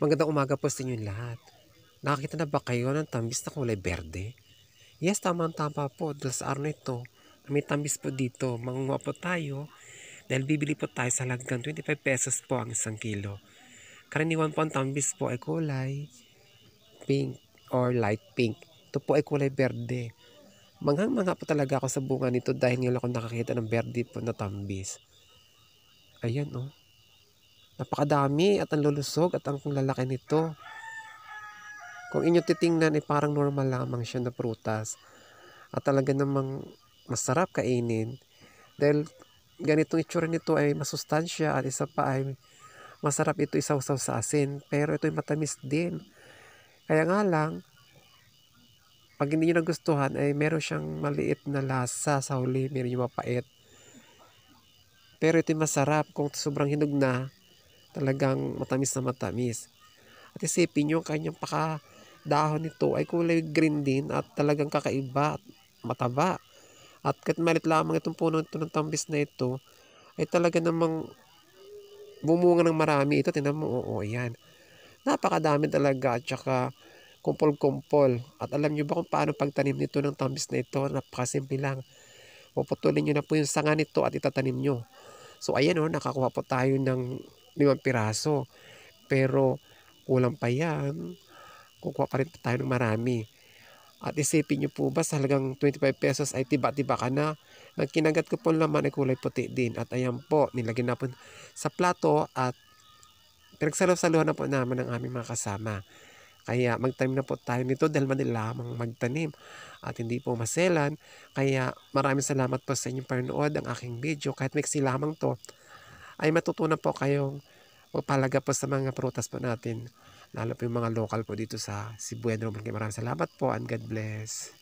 Magandang umaga po sa inyong lahat. Nakakita na ba kayo ng tambis na kulay berde? Yes, tama-tama po dahil sa araw na ito, may tambis po dito. Mangunguha po tayo dahil bibili po tayo sa halagang 25 pesos po ang isang kilo. Karaniwan po ang tambis po ay kulay pink or light pink. Ito po ay kulay berde. Manghang-mangha po talaga ako sa bunga nito dahil ngayon ako nakakita ng berde po na tambis. Ayan oh. Napakadami at ang lulusog at ang lalaki nito. Kung inyo titingnan ay parang normal lamang siya na prutas. At talaga namang masarap kainin. Dahil ganitong itsura nito ay masustansya at isa pa ay masarap ito isawsaw sa asin. Pero ito ay matamis din. Kaya nga lang, pag hindi nyo nagustuhan ay meron siyang maliit na lasa sa huli. Meron yung mapait. Pero ito ay masarap kung sobrang hinog na. Talagang matamis na matamis. At isipin nyo, kanyang dahon nito ay kulay green din at talagang kakaiba at mataba. At kahit malit lamang itong puno ito ng tambis na ito, ay talaga namang bumunga ng marami ito. Tingnan mo, oo, yan. Napakadami talaga at saka kumpol-kumpol. At alam nyo ba kung paano pagtanim nito ng tambis na ito? Napakasimple lang. Puputulin nyo na po yung sanga nito at itatanim nyo. So ayan o, nakakuha po tayo ng 5 piraso. Pero kulang pa yan. Kukuha pa rin tayo ng marami. At isipin nyo po ba sa halagang 25 pesos ay tiba-tiba ka na. Ang kinagat ko po naman ay kulay puti din. At ayan po, nilagyan na po sa plato at pinagsalo-saluhan na po namin ng aming mga kasama. Kaya magtanim na po tayo nito dahil madali lamang magtanim at hindi po maselan. Kaya maraming salamat po sa inyong panonood ng aking video. Kahit mixi lamang to, ay matutunan po kayong magpalaga po sa mga prutas po natin. Lalo po yung mga local po dito sa Cebu and Roman. Maraming salamat po and God bless.